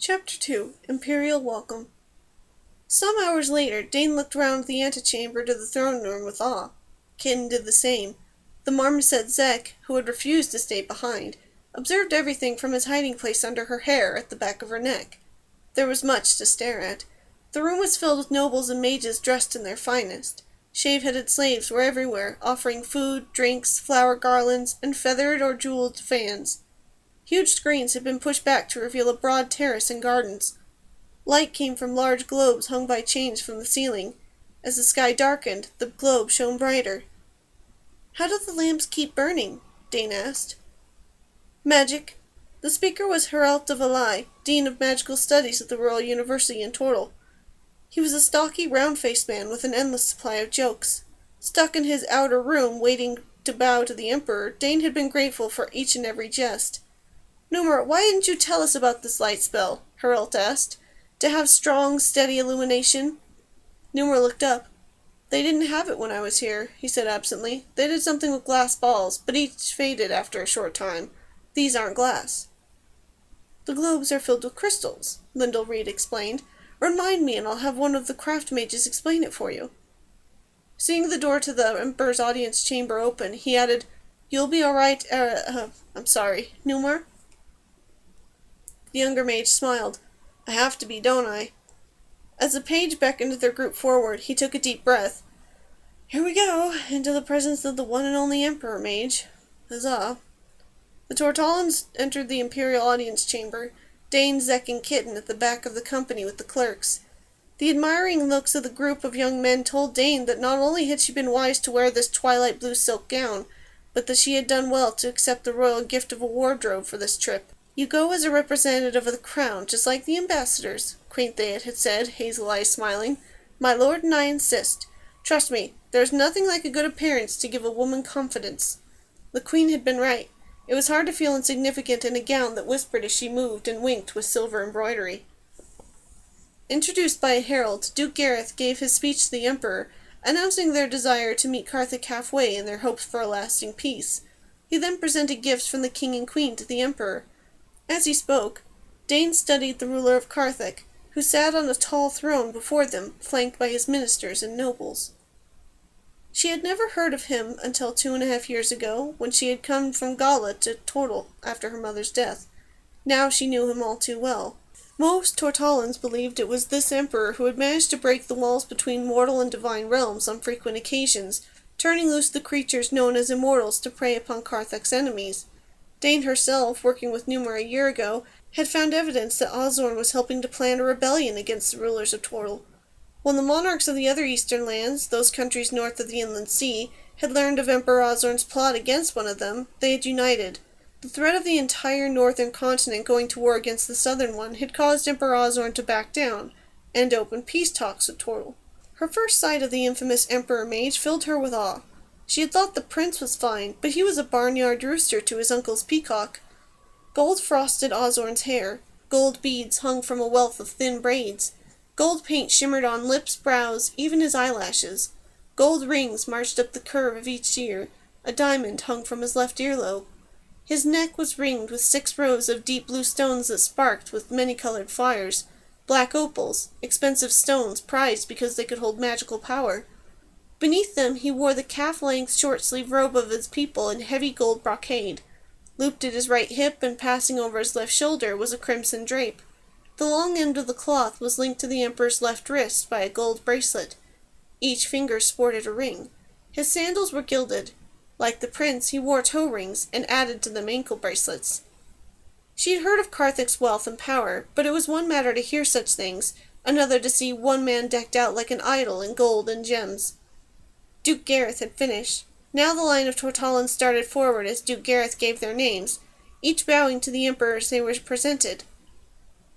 Chapter 2 Imperial Welcome. Some hours later, Dane looked round the antechamber to the throne room with awe. Kitten did the same. The marmoset Zek, who had refused to stay behind, observed everything from his hiding place under her hair at the back of her neck. There was much to stare at. The room was filled with nobles and mages dressed in their finest. Shave-headed slaves were everywhere, offering food, drinks, flower garlands, and feathered or jeweled fans. Huge screens had been pushed back to reveal a broad terrace and gardens. Light came from large globes hung by chains from the ceiling. As the sky darkened, the globe shone brighter. "How do the lamps keep burning?" Dane asked. "Magic." The speaker was Herald de Valai, Dean of Magical Studies at the Royal University in Tortle. He was a stocky, round-faced man with an endless supply of jokes. Stuck in his outer room, waiting to bow to the Emperor, Dane had been grateful for each and every jest. "Numer, why didn't you tell us about this light spell?" Herald asked. "To have strong, steady illumination?" Numer looked up. "They didn't have it when I was here," he said absently. "They did something with glass balls, but each faded after a short time. These aren't glass." "The globes are filled with crystals," Lyndall Reed explained. "Remind me and I'll have one of the craft mages explain it for you." Seeing the door to the Emperor's audience chamber open, he added, "You'll be all right, I'm sorry, Numer?" The younger mage smiled. "I have to be, don't I?" As the page beckoned their group forward, he took a deep breath. "Here we go, into the presence of the one and only Emperor, mage. Huzzah." The Tortallans entered the Imperial audience chamber, Dane, Zek, and Kitten at the back of the company with the clerks. The admiring looks of the group of young men told Dane that not only had she been wise to wear this twilight blue silk gown, but that she had done well to accept the royal gift of a wardrobe for this trip. "You go as a representative of the crown, just like the ambassadors," Queen Theod had said, hazel eyes smiling. "My lord and I insist. Trust me, there is nothing like a good appearance to give a woman confidence." The queen had been right. It was hard to feel insignificant in a gown that whispered as she moved and winked with silver embroidery. Introduced by a herald, Duke Gareth gave his speech to the Emperor, announcing their desire to meet Carthage halfway in their hopes for a lasting peace. He then presented gifts from the king and queen to the Emperor. As he spoke, Dane studied the ruler of Carthage, who sat on a tall throne before them, flanked by his ministers and nobles. She had never heard of him until 2.5 years ago, when she had come from Gala to Tortle after her mother's death. Now she knew him all too well. Most Tortallans believed it was this emperor who had managed to break the walls between mortal and divine realms on frequent occasions, turning loose the creatures known as immortals to prey upon Carthage's enemies. Dane herself, working with Numer a year ago, had found evidence that Ozorn was helping to plan a rebellion against the rulers of Tortle. When the monarchs of the other eastern lands, those countries north of the inland sea, had learned of Emperor Ozorn's plot against one of them, they had united. The threat of the entire northern continent going to war against the southern one had caused Emperor Ozorn to back down, and open peace talks with Tortle. Her first sight of the infamous Emperor Mage filled her with awe. She had thought the prince was fine, but he was a barnyard rooster to his uncle's peacock. Gold frosted Ozorn's hair, gold beads hung from a wealth of thin braids. Gold paint shimmered on lips, brows, even his eyelashes. Gold rings marched up the curve of each ear. A diamond hung from his left earlobe. His neck was ringed with 6 rows of deep blue stones that sparked with many-colored fires. Black opals, expensive stones prized because they could hold magical power. Beneath them he wore the calf-length short-sleeved robe of his people in heavy gold brocade. Looped at his right hip and passing over his left shoulder was a crimson drape. The long end of the cloth was linked to the Emperor's left wrist by a gold bracelet. Each finger sported a ring. His sandals were gilded. Like the prince, he wore toe rings and added to them ankle bracelets. She had heard of Carthage's wealth and power, but it was one matter to hear such things, another to see one man decked out like an idol in gold and gems. Duke Gareth had finished. Now the line of Tortallans started forward as Duke Gareth gave their names, each bowing to the Emperor as they were presented.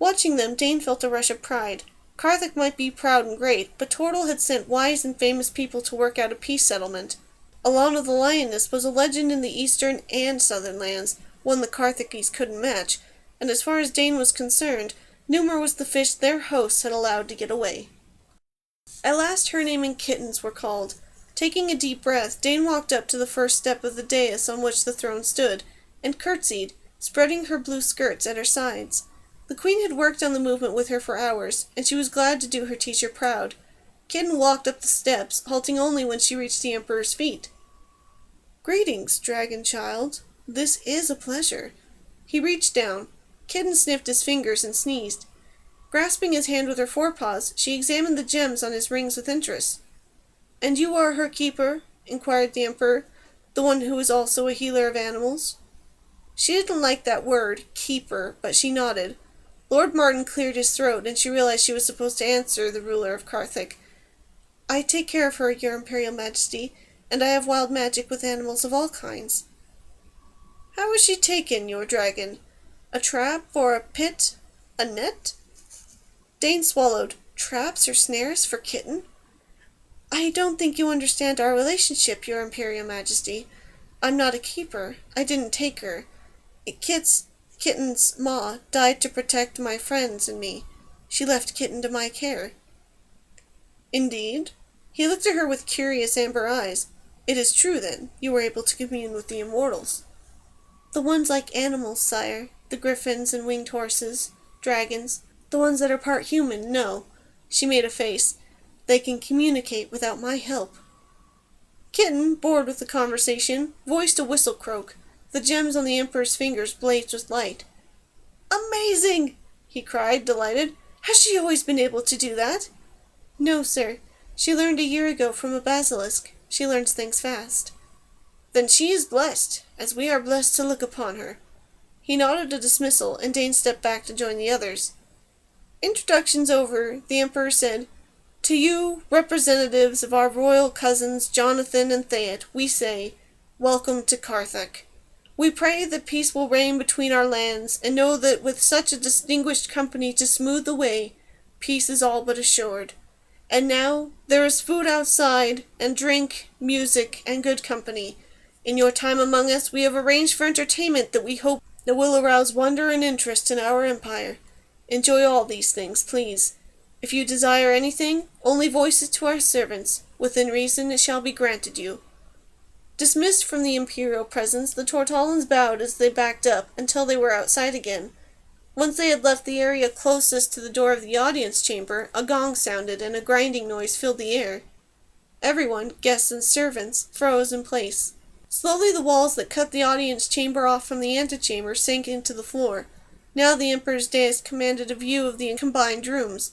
Watching them, Dane felt a rush of pride. Carthage might be proud and great, but Tortle had sent wise and famous people to work out a peace settlement. Alana the Lioness was a legend in the eastern and southern lands, one the Carthages couldn't match, and as far as Dane was concerned, Numer was the fish their hosts had allowed to get away. At last her name and Kitten's were called. Taking a deep breath, Dane walked up to the first step of the dais on which the throne stood, and curtsied, spreading her blue skirts at her sides. The queen had worked on the movement with her for hours, and she was glad to do her teacher proud. Kitten walked up the steps, halting only when she reached the emperor's feet. "Greetings, dragon child. This is a pleasure." He reached down. Kitten sniffed his fingers and sneezed. Grasping his hand with her forepaws, she examined the gems on his rings with interest. "And you are her keeper?" inquired the emperor, "the one who is also a healer of animals?" She didn't like that word, keeper, but she nodded. Lord Martin cleared his throat, and she realized she was supposed to answer the ruler of Carthage. "I take care of her, your Imperial Majesty, and I have wild magic with animals of all kinds." "How was she taken, your dragon? A trap or a pit? A net?" Dane swallowed. "Traps or snares for Kitten?" "I don't think you understand our relationship, your Imperial Majesty. I'm not a keeper. I didn't take her. Kitten's ma died to protect my friends and me. She left Kitten to my care." "Indeed?" He looked at her with curious amber eyes. "It is true, then. You were able to commune with the immortals." "The ones like animals, sire. The griffins and winged horses. Dragons. The ones that are part human, no." She made a face. "They can communicate without my help." Kitten, bored with the conversation, voiced a whistle croak. The gems on the emperor's fingers blazed with light. "Amazing!" he cried, delighted. "Has she always been able to do that?" "No, sir. She learned a year ago from a basilisk. She learns things fast." "Then she is blessed, as we are blessed to look upon her." He nodded a dismissal, and Dane stepped back to join the others. Introductions over, the emperor said, "To you, representatives of our royal cousins Jonathan and Theot, we say, welcome to Carthage. We pray that peace will reign between our lands, and know that with such a distinguished company to smooth the way, peace is all but assured. And now, there is food outside, and drink, music, and good company. In your time among us, we have arranged for entertainment that we hope that will arouse wonder and interest in our empire. Enjoy all these things, please. If you desire anything, only voice it to our servants. Within reason it shall be granted you." Dismissed from the Imperial presence, the Tortallans bowed as they backed up until they were outside again. Once they had left the area closest to the door of the audience chamber, a gong sounded and a grinding noise filled the air. Everyone, guests and servants, froze in place. Slowly the walls that cut the audience chamber off from the antechamber sank into the floor. Now the Emperor's dais commanded a view of the combined rooms.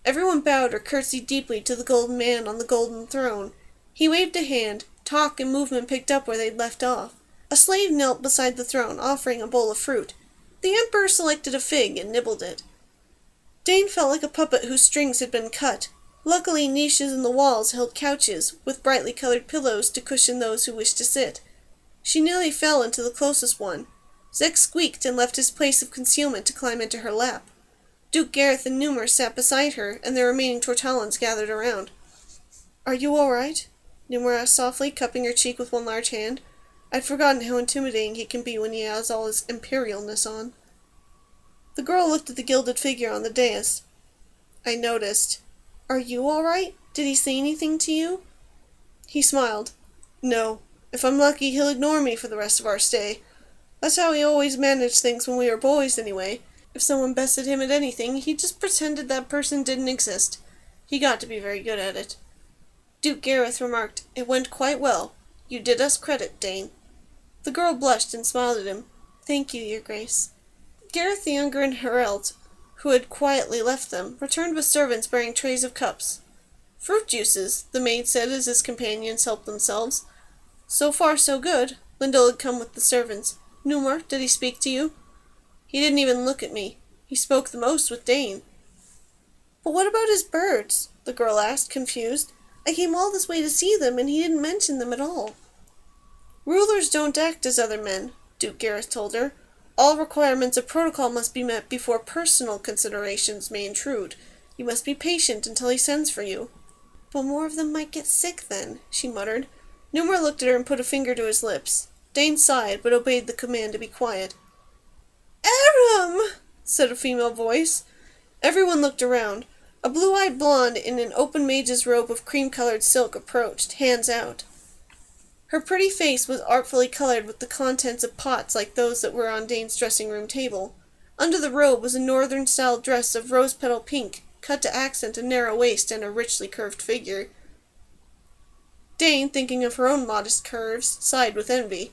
Everyone bowed or curtsied deeply to the golden man on the golden throne. He waved a hand. Talk and movement picked up where they'd left off. A slave knelt beside the throne, offering a bowl of fruit. The Emperor selected a fig and nibbled it. Dane felt like a puppet whose strings had been cut. Luckily, niches in the walls held couches, with brightly colored pillows to cushion those who wished to sit. She nearly fell into the closest one. Zek squeaked and left his place of concealment to climb into her lap. Duke Gareth and Numer sat beside her, and the remaining Tortallans gathered around. "Are you all right?" Numer asked softly, cupping her cheek with one large hand. "I'd forgotten how intimidating he can be when he has all his imperialness on." The girl looked at the gilded figure on the dais. "I noticed. Are you all right? Did he say anything to you?" He smiled. "No. If I'm lucky, he'll ignore me for the rest of our stay. That's how he always managed things when we were boys, anyway. If someone bested him at anything, he just pretended that person didn't exist. He got to be very good at it." Duke Gareth remarked, "It went quite well. You did us credit, Dane." The girl blushed and smiled at him. "Thank you, your grace." Gareth the younger and Herald, who had quietly left them, returned with servants bearing trays of cups. "Fruit juices," the maid said as his companions helped themselves. "So far, so good." Lindell had come with the servants. "Numer, did he speak to you?" "He didn't even look at me. He spoke the most with Dane." "But what about his birds?" the girl asked, confused. "I came all this way to see them, and he didn't mention them at all." "Rulers don't act as other men," Duke Gareth told her. "All requirements of protocol must be met before personal considerations may intrude. You must be patient until he sends for you." "But more of them might get sick then," she muttered. Numer looked at her and put a finger to his lips. Dane sighed, but obeyed the command to be quiet. "Aram!" said a female voice. Everyone looked around. A blue-eyed blonde in an open mage's robe of cream-colored silk approached, hands out. Her pretty face was artfully colored with the contents of pots like those that were on Dane's dressing-room table. Under the robe was a northern-style dress of rose-petal pink, cut to accent a narrow waist and a richly curved figure. Dane, thinking of her own modest curves, sighed with envy.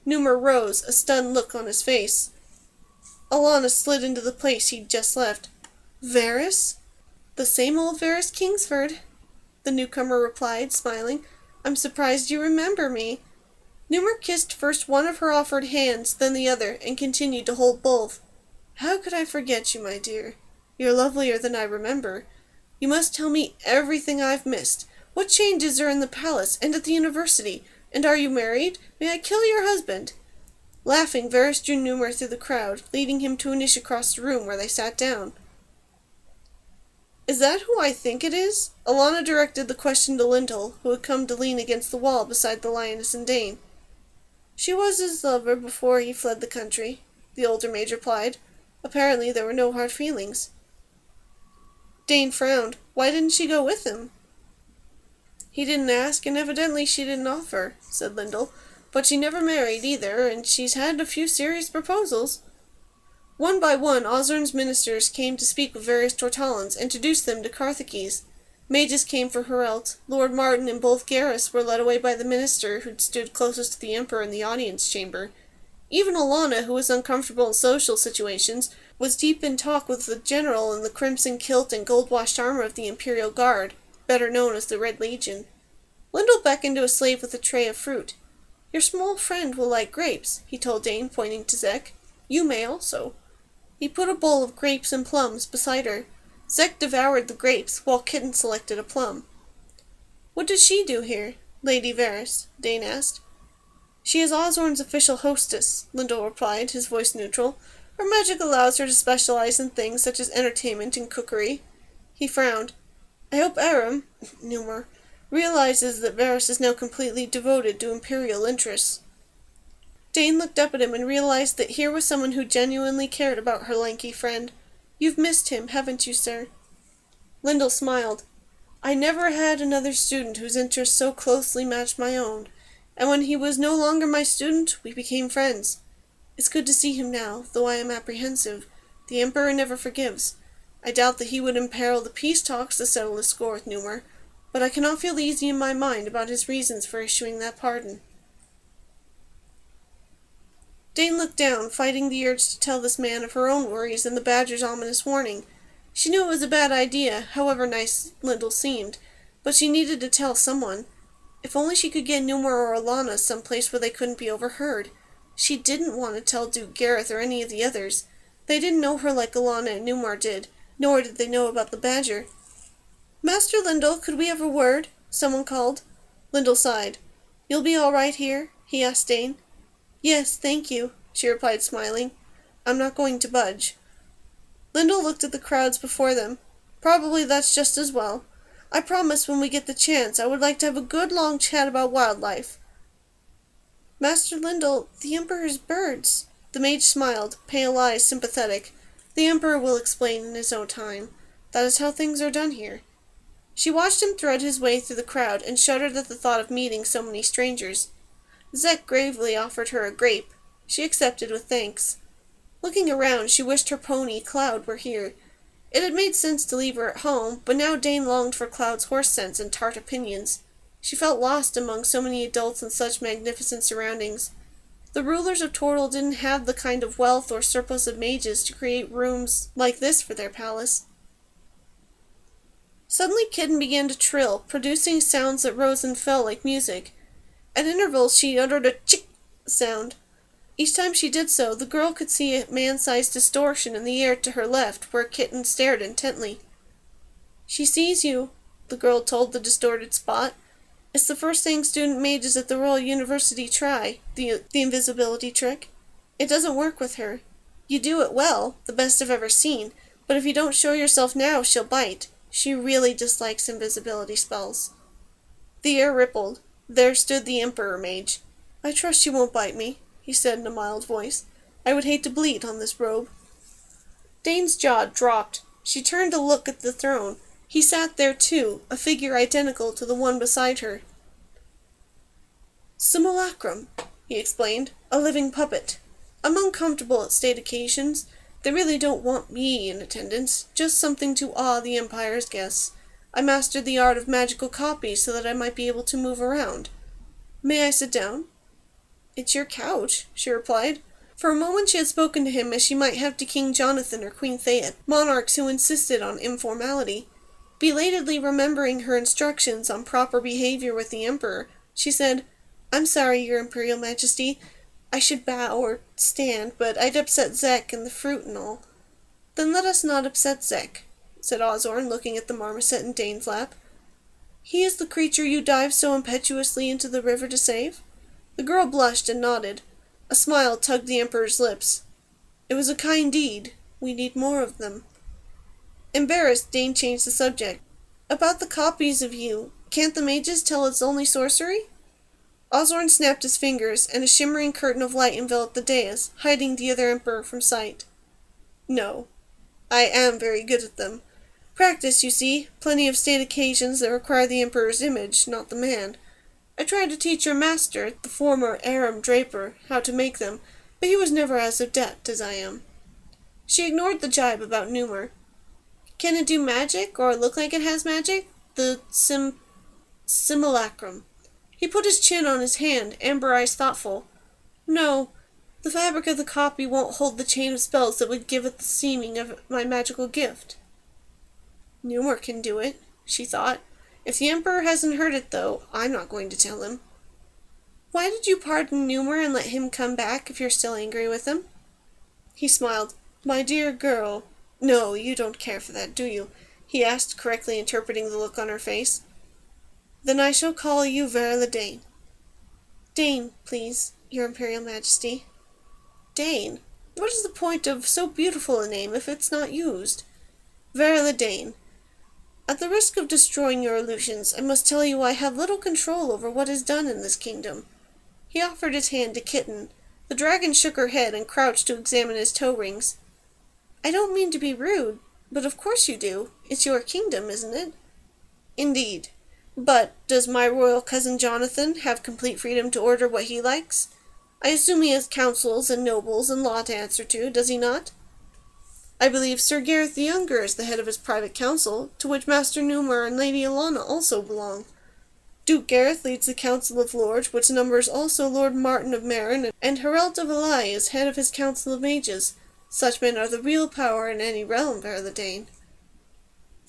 Newmer rose, a stunned look on his face. Alana slid into the place he'd just left. "Varys?" "The same old Varys Kingsford," the newcomer replied, smiling. "I'm surprised you remember me." Newmer kissed first one of her offered hands, then the other, and continued to hold both. "How could I forget you, my dear? You're lovelier than I remember. You must tell me everything I've missed. What changes are in the palace and at the university? And are you married? May I kill your husband?" Laughing, Varys drew Newmer through the crowd, leading him to a niche across the room where they sat down. "Is that who I think it is?" Alana directed the question to Lyndall, who had come to lean against the wall beside the lioness and Dane. "She was his lover before he fled the country," the older mage replied. Apparently there were no hard feelings. Dane frowned. "Why didn't she go with him?" "He didn't ask, and evidently she didn't offer," said Lyndall. "But she never married either, and she's had a few serious proposals." One by one, Osborne's ministers came to speak with various Tortallans, and introduce them to Carthagines. Mages came for Herelt. Lord Martin and both Garrus were led away by the minister who'd stood closest to the Emperor in the audience chamber. Even Alana, who was uncomfortable in social situations, was deep in talk with the general in the crimson kilt and gold-washed armor of the Imperial Guard, better known as the Red Legion. Lyndall beckoned to a slave with a tray of fruit. "Your small friend will like grapes," he told Dane, pointing to Zek. "You may also." He put a bowl of grapes and plums beside her. Zek devoured the grapes, while Kitten selected a plum. "What does she do here, Lady Varys?" Dane asked. "She is Osborne's official hostess," Lyndall replied, his voice neutral. "Her magic allows her to specialize in things such as entertainment and cookery." He frowned. "I hope Aram," Newmer, "realizes that Varys is now completely devoted to Imperial interests." Dane looked up at him and realized that here was someone who genuinely cared about her lanky friend. "You've missed him, haven't you, sir?" Lyndall smiled. "I never had another student whose interests so closely matched my own, and when he was no longer my student, we became friends. It's good to see him now, though I am apprehensive. The Emperor never forgives. I doubt that he would imperil the peace talks to settle his score with Newmer, but I cannot feel easy in my mind about his reasons for issuing that pardon." Dane looked down, fighting the urge to tell this man of her own worries and the Badger's ominous warning. She knew it was a bad idea, however nice Lyndall seemed, but she needed to tell someone. If only she could get Newmer or Alana someplace where they couldn't be overheard. She didn't want to tell Duke Gareth or any of the others. They didn't know her like Alana and Newmer did, nor did they know about the Badger. "Master Lyndall, could we have a word?" someone called. Lyndall sighed. "You'll be all right here?" he asked Dane. "Yes, thank you," she replied, smiling. "I'm not going to budge." Lyndall looked at the crowds before them. "Probably that's just as well. I promise when we get the chance I would like to have a good long chat about wildlife." "Master Lyndall, the Emperor's birds." The mage smiled, pale eyes sympathetic. "The Emperor will explain in his own time. That is how things are done here." She watched him thread his way through the crowd and shuddered at the thought of meeting so many strangers. Zek gravely offered her a grape. She accepted with thanks. Looking around, she wished her pony, Cloud, were here. It had made sense to leave her at home, but now Dane longed for Cloud's horse sense and tart opinions. She felt lost among so many adults and such magnificent surroundings. The rulers of Tortle didn't have the kind of wealth or surplus of mages to create rooms like this for their palace. Suddenly Kitten began to trill, producing sounds that rose and fell like music. At intervals she uttered a chick sound. Each time she did so, the girl could see a man-sized distortion in the air to her left, where Kitten stared intently. "She sees you," the girl told the distorted spot. "It's the first thing student mages at the Royal University try, the invisibility trick. It doesn't work with her. You do it well, the best I've ever seen, but if you don't show yourself now, she'll bite. She really dislikes invisibility spells." The air rippled. There stood the Emperor mage. "I trust she won't bite me," he said in a mild voice. "I would hate to bleed on this robe." Dane's jaw dropped. She turned to look at the throne. He sat there too, a figure identical to the one beside her. "Simulacrum," he explained. "A living puppet. I'm uncomfortable at state occasions, They really don't want me in attendance, just something to awe the Empire's guests. I mastered the art of magical copy so that I might be able to move around. May I sit down? It's your couch, she replied. For a moment she had spoken to him as she might have to King Jonathan or Queen Theia, monarchs who insisted on informality. Belatedly remembering her instructions on proper behavior with the Emperor, she said, I'm sorry, Your Imperial Majesty. I should bow or stand, but I'd upset Zek and the fruit and all. Then let us not upset Zek, said Ozorn, looking at the marmoset in Dane's lap. He is the creature you dived so impetuously into the river to save? The girl blushed and nodded. A smile tugged the Emperor's lips. It was a kind deed. We need more of them. Embarrassed, Dane changed the subject. About the copies of you, can't the mages tell it's only sorcery? Ozorn snapped his fingers, and a shimmering curtain of light enveloped the dais, hiding the other Emperor from sight. No. I am very good at them. Practice, you see. Plenty of state occasions that require the Emperor's image, not the man. I tried to teach your master, the former Aram Draper, how to make them, but he was never as adept as I am. She ignored the jibe about Numer. Can it do magic, or look like it has magic? The simulacrum. He put his chin on his hand, amber eyes thoughtful. No, the fabric of the copy won't hold the chain of spells that would give it the seeming of my magical gift. Numer can do it, she thought. If the Emperor hasn't heard it, though, I'm not going to tell him. Why did you pardon Numer and let him come back if you're still angry with him? He smiled. My dear girl. No, you don't care for that, do you? He asked, correctly interpreting the look on her face. Then I shall call you Verla Dane. Dane, please, Your Imperial Majesty. Dane? What is the point of so beautiful a name if it's not used? Verla Dane. At the risk of destroying your illusions, I must tell you I have little control over what is done in this kingdom. He offered his hand to Kitten. The dragon shook her head and crouched to examine his toe rings. I don't mean to be rude, but of course you do. It's your kingdom, isn't it? Indeed. But does my royal cousin Jonathan have complete freedom to order what he likes? I assume he has councils and nobles and law to answer to, does he not? I believe Sir Gareth the Younger is the head of his private council, to which Master Numer and Lady Alana also belong. Duke Gareth leads the Council of Lords, which numbers also Lord Martin of Marin, and Herald of Ely is head of his Council of Mages. Such men are the real power in any realm, Verla Dane.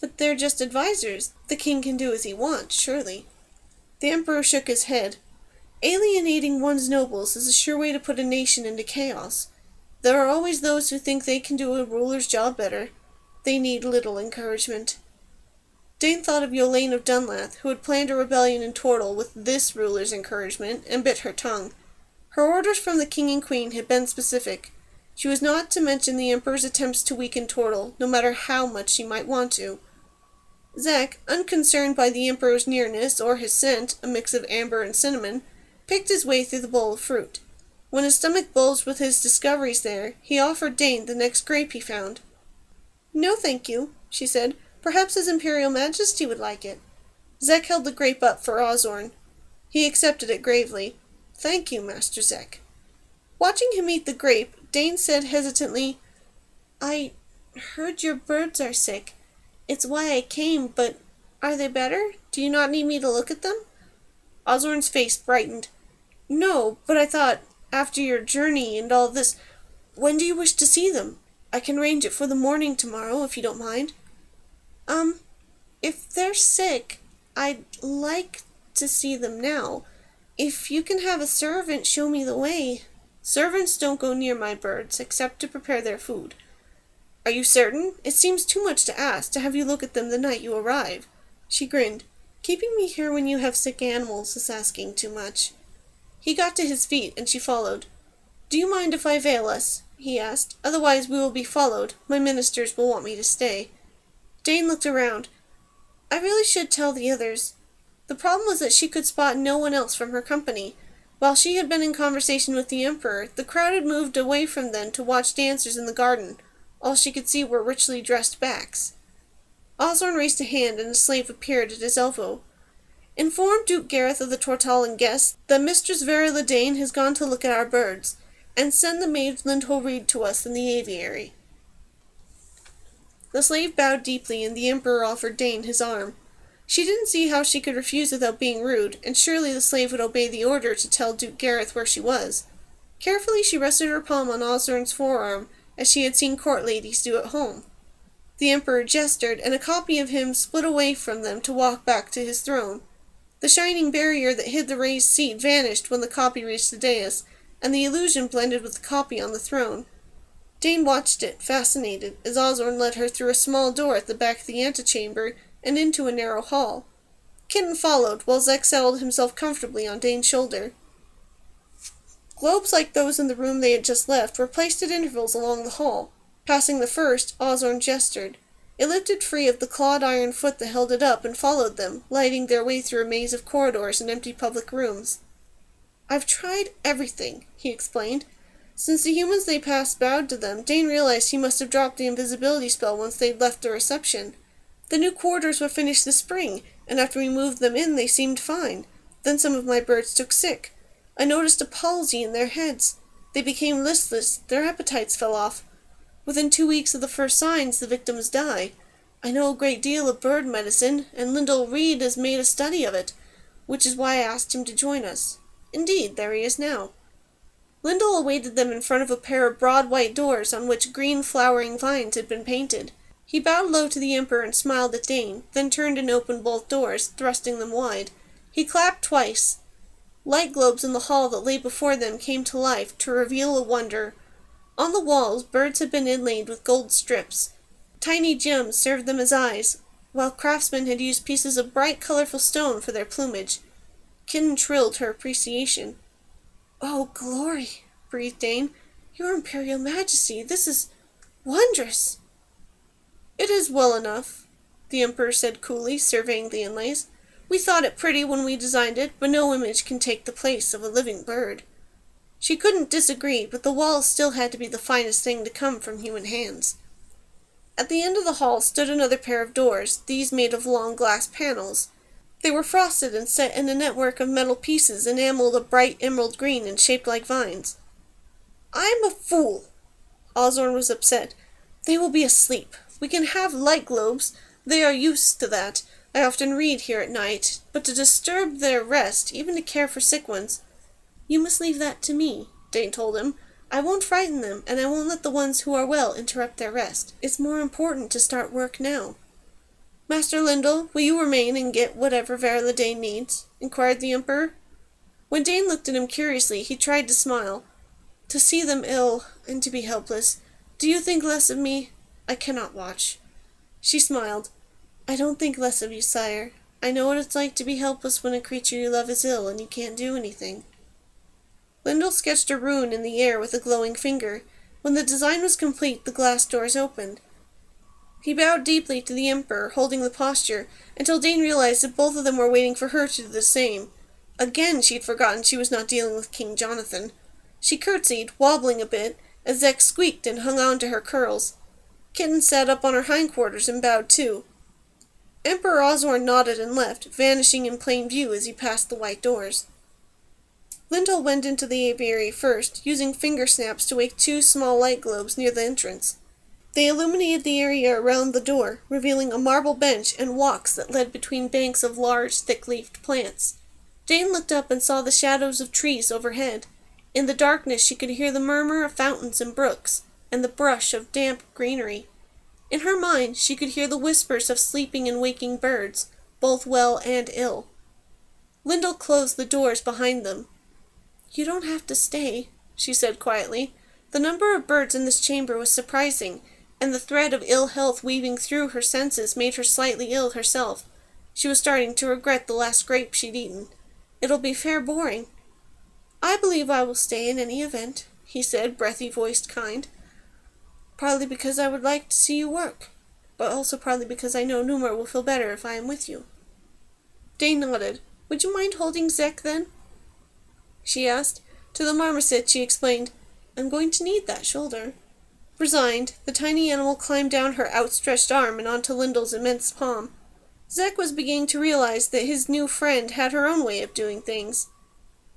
But they're just advisors. The king can do as he wants, surely. The Emperor shook his head. Alienating one's nobles is a sure way to put a nation into chaos. There are always those who think they can do a ruler's job better. They need little encouragement. Dane thought of Yolaine of Dunlath, who had planned a rebellion in Tortle with this ruler's encouragement, and bit her tongue. Her orders from the king and queen had been specific. She was not to mention the Emperor's attempts to weaken Tortle, no matter how much she might want to. Zek, unconcerned by the Emperor's nearness or his scent, a mix of amber and cinnamon, picked his way through the bowl of fruit. When his stomach bulged with his discoveries there, he offered Dane the next grape he found. No, thank you, she said. Perhaps His Imperial Majesty would like it. Zek held the grape up for Ozorn. He accepted it gravely. Thank you, Master Zek. Watching him eat the grape, Dane said hesitantly, I heard your birds are sick. It's why I came, but are they better? Do you not need me to look at them? Ozorn's face brightened. No, but I thought, after your journey and all this, when do you wish to see them? I can arrange it for the morning tomorrow, if you don't mind. If they're sick, I'd like to see them now. If you can have a servant show me the way. Servants don't go near my birds, except to prepare their food. Are you certain? It seems too much to ask, to have you look at them the night you arrive. She grinned. Keeping me here when you have sick animals is asking too much. He got to his feet, and she followed. Do you mind if I veil us? He asked. Otherwise we will be followed. My ministers will want me to stay. Dane looked around. I really should tell the others. The problem was that she could spot no one else from her company. While she had been in conversation with the Emperor, the crowd had moved away from them to watch dancers in the garden. All she could see were richly dressed backs. Ozorn raised a hand, and a slave appeared at his elbow. Inform Duke Gareth of the Tortalan guests that Mistress Verla Dane has gone to look at our birds, and send the maid Lindhol Reed to us in the aviary. The slave bowed deeply, and the Emperor offered Dane his arm. She didn't see how she could refuse without being rude, and surely the slave would obey the order to tell Duke Gareth where she was. Carefully she rested her palm on Osborne's forearm, as she had seen court ladies do at home. The Emperor gestured, and a copy of him split away from them to walk back to his throne. The shining barrier that hid the raised seat vanished when the copy reached the dais, and the illusion blended with the copy on the throne. Dane watched it, fascinated, as Osborne led her through a small door at the back of the antechamber and into a narrow hall. Kitten followed, while Zek settled himself comfortably on Dane's shoulder. Globes like those in the room they had just left were placed at intervals along the hall. Passing the first, Osborne gestured. It lifted free of the clawed iron foot that held it up and followed them, lighting their way through a maze of corridors and empty public rooms. "I've tried everything," he explained. Since the humans they passed bowed to them, Dane realized he must have dropped the invisibility spell once they'd left the reception. The new quarters were finished this spring, and after we moved them in they seemed fine. Then some of my birds took sick. I noticed a palsy in their heads. They became listless, their appetites fell off. Within 2 weeks of the first signs, the victims die. I know a great deal of bird medicine, and Lyndall Reed has made a study of it, which is why I asked him to join us. Indeed, there he is now. Lyndall awaited them in front of a pair of broad white doors on which green flowering vines had been painted. He bowed low to the Emperor and smiled at Dane, then turned and opened both doors, thrusting them wide. He clapped twice. Light globes in the hall that lay before them came to life to reveal a wonder. On the walls, birds had been inlaid with gold strips. Tiny gems served them as eyes, while craftsmen had used pieces of bright, colorful stone for their plumage. Kitten trilled her appreciation. "Oh, glory," breathed Dane. "Your Imperial Majesty, this is wondrous." "It is well enough," the Emperor said coolly, surveying the inlays. "We thought it pretty when we designed it, but no image can take the place of a living bird." She couldn't disagree, but the walls still had to be the finest thing to come from human hands. At the end of the hall stood another pair of doors, these made of long glass panels. They were frosted and set in a network of metal pieces enameled a bright emerald green and shaped like vines. "I'm a fool." Osborne was upset. "They will be asleep. We can have light globes. They are used to that. I often read here at night. But to disturb their rest, even to care for sick ones—" "You must leave that to me," Dane told him. "I won't frighten them, and I won't let the ones who are well interrupt their rest. It's more important to start work now." "Master Lyndall, will you remain and get whatever Verla Dane needs?" inquired the Emperor. When Dane looked at him curiously, he tried to smile. "To see them ill, and to be helpless. Do you think less of me? I cannot watch." She smiled. "I don't think less of you, sire. I know what it's like to be helpless when a creature you love is ill and you can't do anything." Lyndall sketched a rune in the air with a glowing finger. When the design was complete, the glass doors opened. He bowed deeply to the Emperor, holding the posture, until Dane realized that both of them were waiting for her to do the same. Again she'd forgotten she was not dealing with King Jonathan. She curtsied, wobbling a bit, as Zek squeaked and hung on to her curls. Kitten sat up on her hindquarters and bowed too. Emperor Osborne nodded and left, vanishing in plain view as he passed the white doors. Lyndall went into the aviary first, using finger snaps to wake 2 small light globes near the entrance. They illuminated the area around the door, revealing a marble bench and walks that led between banks of large, thick-leafed plants. Dane looked up and saw the shadows of trees overhead. In the darkness she could hear the murmur of fountains and brooks, and the brush of damp greenery. In her mind she could hear the whispers of sleeping and waking birds, both well and ill. Lyndall closed the doors behind them. "You don't have to stay," she said quietly. The number of birds in this chamber was surprising, and the thread of ill health weaving through her senses made her slightly ill herself. She was starting to regret the last grape she'd eaten. "It'll be fair boring." "I believe I will stay in any event," he said, breathy-voiced kind. "Partly because I would like to see you work, but also partly because I know Numer will feel better if I am with you." Dane nodded. "Would you mind holding Zek, then?" she asked. To the marmoset she explained, "I'm going to need that shoulder." Resigned, the tiny animal climbed down her outstretched arm and onto Lyndall's immense palm. Zek was beginning to realize that his new friend had her own way of doing things.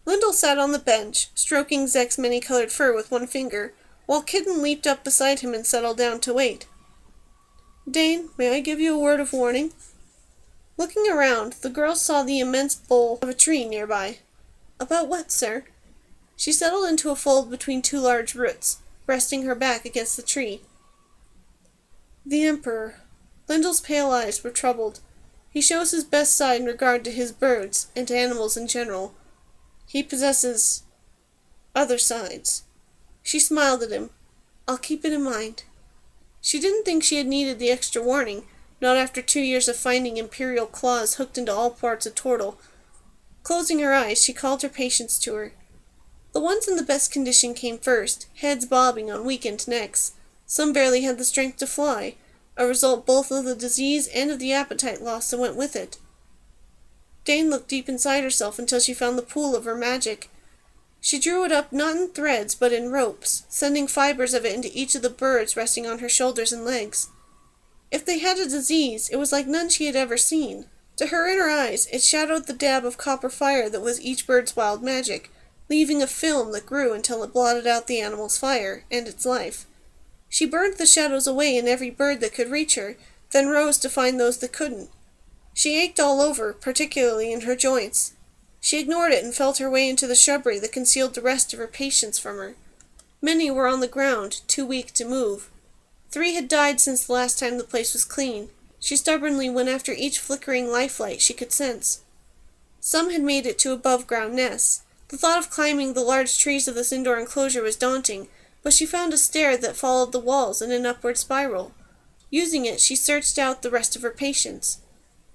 Lyndall sat on the bench, stroking Zek's many-colored fur with one finger, while Kitten leaped up beside him and settled down to wait. Dane, may I give you a word of warning? Looking around, the girl saw the immense bole of a tree nearby. About what, sir? She settled into a fold between two large roots, resting her back against the tree. The Emperor. Lyndall's pale eyes were troubled. He shows his best side in regard to his birds, and to animals in general. He possesses other sides. She smiled at him. I'll keep it in mind. She didn't think she had needed the extra warning, not after 2 years of finding Imperial claws hooked into all parts of Tortle. Closing her eyes, she called her patients to her. The ones in the best condition came first, heads bobbing on weakened necks. Some barely had the strength to fly, a result both of the disease and of the appetite loss that went with it. Dane looked deep inside herself until she found the pool of her magic. She drew it up not in threads but in ropes, sending fibers of it into each of the birds resting on her shoulders and legs. If they had a disease, it was like none she had ever seen. To her inner eyes, it shadowed the dab of copper fire that was each bird's wild magic, leaving a film that grew until it blotted out the animal's fire and its life. She burned the shadows away in every bird that could reach her, then rose to find those that couldn't. She ached all over, particularly in her joints. She ignored it and felt her way into the shrubbery that concealed the rest of her patients from her. Many were on the ground, too weak to move. 3 had died since the last time the place was clean. She stubbornly went after each flickering lifelight she could sense. Some had made it to above-ground nests. The thought of climbing the large trees of this indoor enclosure was daunting, but she found a stair that followed the walls in an upward spiral. Using it, she searched out the rest of her patients.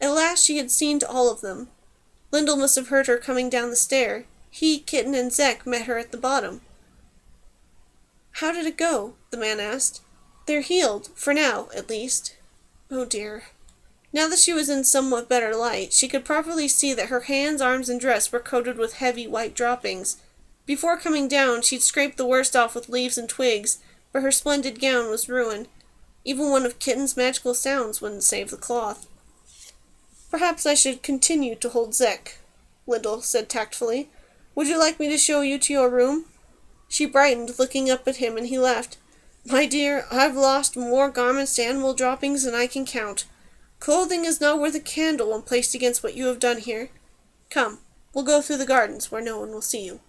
At last she had seen to all of them. Lyndall must have heard her coming down the stair. He, Kitten, and Zek met her at the bottom. How did it go? The man asked. They're healed, for now, at least. Oh dear. Now that she was in somewhat better light, she could properly see that her hands, arms, and dress were coated with heavy white droppings. Before coming down, she'd scraped the worst off with leaves and twigs, but her splendid gown was ruined. Even one of Kitten's magical sounds wouldn't save the cloth. Perhaps I should continue to hold Zek, Lyndall said tactfully. Would you like me to show you to your room? She brightened, looking up at him, and he laughed. My dear, I've lost more garments to animal droppings than I can count. Clothing is not worth a candle when placed against what you have done here. Come, we'll go through the gardens where no one will see you.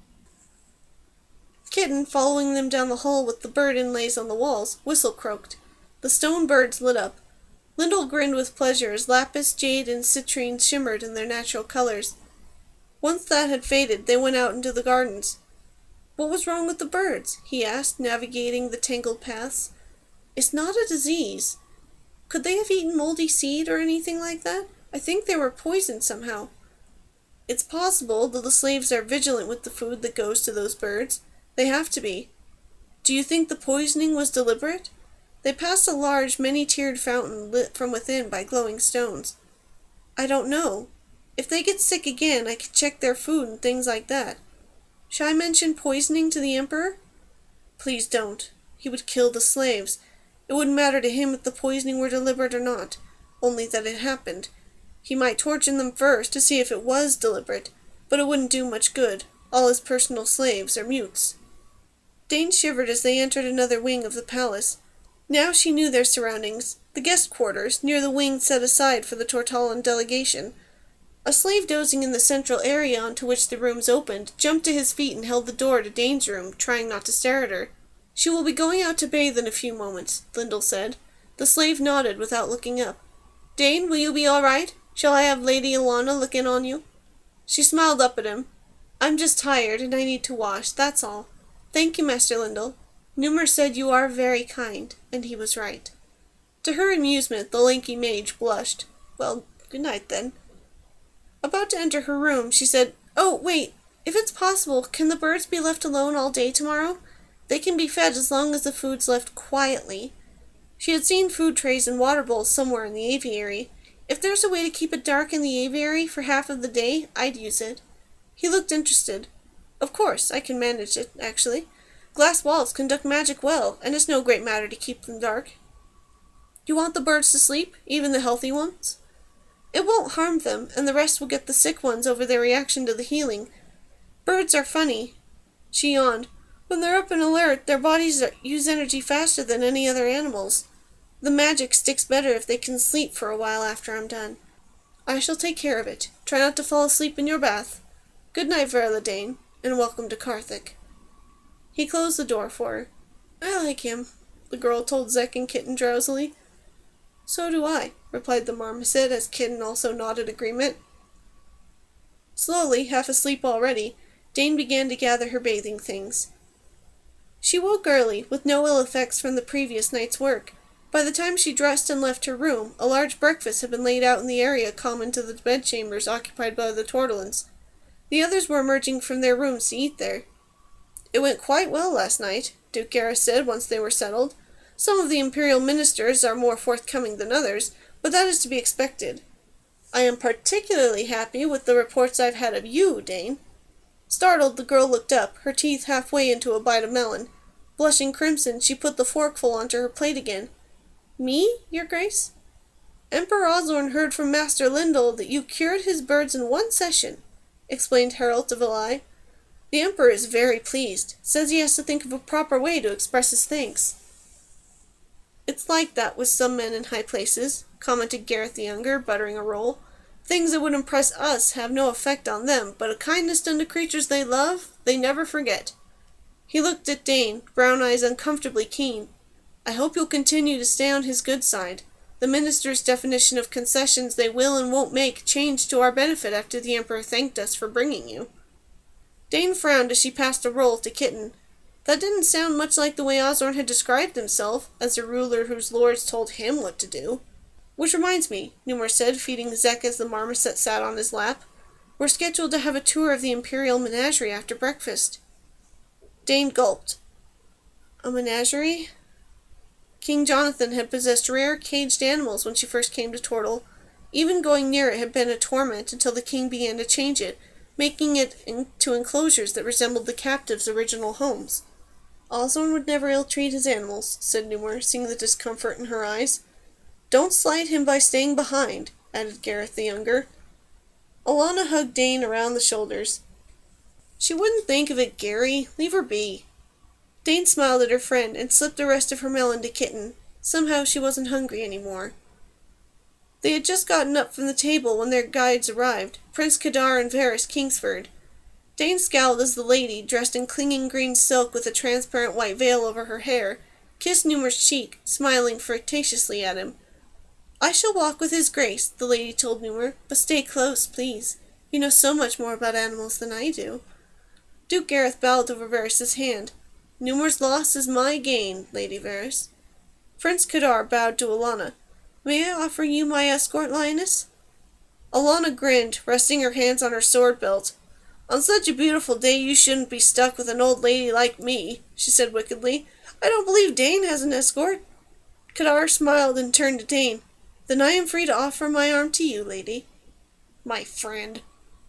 Kitten, following them down the hall with the bird inlays on the walls, whistle-croaked. The stone birds lit up. Lyndall grinned with pleasure as lapis, jade, and citrine shimmered in their natural colors. Once that had faded, they went out into the gardens. What was wrong with the birds? He asked, navigating the tangled paths. It's not a disease. Could they have eaten moldy seed or anything like that? I think they were poisoned somehow. It's possible, though the slaves are vigilant with the food that goes to those birds. They have to be. Do you think the poisoning was deliberate? They passed a large, many-tiered fountain lit from within by glowing stones. I don't know. If they get sick again, I could check their food and things like that. Shall I mention poisoning to the Emperor? Please don't. He would kill the slaves. It wouldn't matter to him if the poisoning were deliberate or not, only that it happened. He might torture them first to see if it was deliberate, but it wouldn't do much good. All his personal slaves are mutes. Dane shivered as they entered another wing of the palace. Now she knew their surroundings, the guest quarters, near the wing set aside for the Tortalan delegation. A slave dozing in the central area onto which the rooms opened jumped to his feet and held the door to Dane's room, trying not to stare at her. She will be going out to bathe in a few moments, Lyndall said. The slave nodded without looking up. Dane, will you be all right? Shall I have Lady Ilana look in on you? She smiled up at him. I'm just tired, and I need to wash, that's all. Thank you, Master Lyndall. Numer said you are very kind, and he was right. To her amusement, the lanky mage blushed. Well, good night, then. About to enter her room, she said, Oh, wait, if it's possible, can the birds be left alone all day tomorrow? They can be fed as long as the food's left quietly. She had seen food trays and water bowls somewhere in the aviary. If there's a way to keep it dark in the aviary for half of the day, I'd use it. He looked interested. Of course, I can manage it, actually. Glass walls conduct magic well, and it's no great matter to keep them dark. You want the birds to sleep, even the healthy ones? It won't harm them, and the rest will get the sick ones over their reaction to the healing. Birds are funny. She yawned. When they're up and alert, their bodies use energy faster than any other animals. The magic sticks better if they can sleep for a while after I'm done. I shall take care of it. Try not to fall asleep in your bath. Good night, Verladane, and welcome to Carthage." He closed the door for her. "I like him," the girl told Zek and Kitten drowsily. "So do I," replied the marmoset as Kitten also nodded agreement. Slowly, half asleep already, Dane began to gather her bathing things. She woke early, with no ill effects from the previous night's work. By the time she dressed and left her room, a large breakfast had been laid out in the area common to the bedchambers occupied by the Tortolans. The others were emerging from their rooms to eat there. "It went quite well last night," Duke Gareth said once they were settled. "Some of the Imperial ministers are more forthcoming than others, but that is to be expected. I am particularly happy with the reports I've had of you, Dane." Startled, the girl looked up, her teeth halfway into a bite of melon. Blushing crimson, she put the forkful onto her plate again. "Me, your grace?" "Emperor Osborne heard from Master Lindel that you cured his birds in one session," explained Harold de Villiers. "The Emperor is very pleased. Says he has to think of a proper way to express his thanks." "It's like that with some men in high places," commented Gareth the Younger, buttering a roll. "Things that would impress us have no effect on them, but a kindness done to creatures they love, they never forget." He looked at Dane, brown eyes uncomfortably keen. "I hope you'll continue to stay on his good side. The minister's definition of concessions they will and won't make changed to our benefit after the Emperor thanked us for bringing you." Dane frowned as she passed a roll to Kitten. That didn't sound much like the way Osborne had described himself, as a ruler whose lords told him what to do. "Which reminds me," Numer said, feeding Zek as the marmoset sat on his lap. "We're scheduled to have a tour of the Imperial menagerie after breakfast." Dane gulped. "A menagerie?" King Jonathan had possessed rare, caged animals when she first came to Tortle. Even going near it had been a torment until the king began to change it, making it into enclosures that resembled the captives' original homes. "Osborne would never ill-treat his animals," said Numer, seeing the discomfort in her eyes. "Don't slight him by staying behind," added Gareth the Younger. Alana hugged Dane around the shoulders. "She wouldn't think of it, Gary. Leave her be." Dane smiled at her friend and slipped the rest of her melon to Kitten. Somehow she wasn't hungry anymore. They had just gotten up from the table when their guides arrived, Prince Kadar and Varys Kingsford. Dane scowled as the lady, dressed in clinging green silk with a transparent white veil over her hair, kissed Numer's cheek, smiling flirtatiously at him. "I shall walk with his grace," the lady told Numer, "but stay close, please. You know so much more about animals than I do." Duke Gareth bowed over Varys' hand. "Numer's loss is my gain, Lady Varys." Prince Kadar bowed to Alana. "May I offer you my escort, Lioness?" Alana grinned, resting her hands on her sword belt. "On such a beautiful day you shouldn't be stuck with an old lady like me," she said wickedly. "I don't believe Dane has an escort." Kadar smiled and turned to Dane. "Then I am free to offer my arm to you, lady." "My friend,"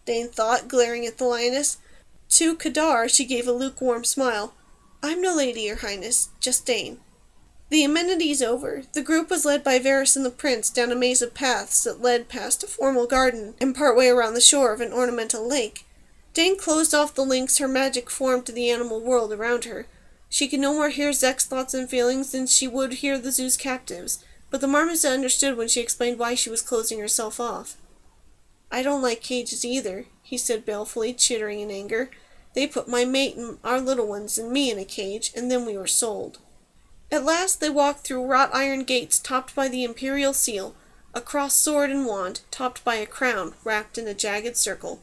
Dane thought, glaring at the lioness. To Kadar she gave a lukewarm smile. "I'm no lady, your highness, just Dane." The amenities over, the group was led by Varys and the prince down a maze of paths that led past a formal garden and partway around the shore of an ornamental lake. Dane closed off the links her magic formed to the animal world around her. She could no more hear Zek's thoughts and feelings than she would hear the zoo's captives, but the marmoset understood when she explained why she was closing herself off. "I don't like cages either," he said balefully, chittering in anger. "They put my mate and our little ones and me in a cage, and then we were sold." At last they walked through wrought iron gates topped by the Imperial seal, a crossed sword and wand topped by a crown wrapped in a jagged circle.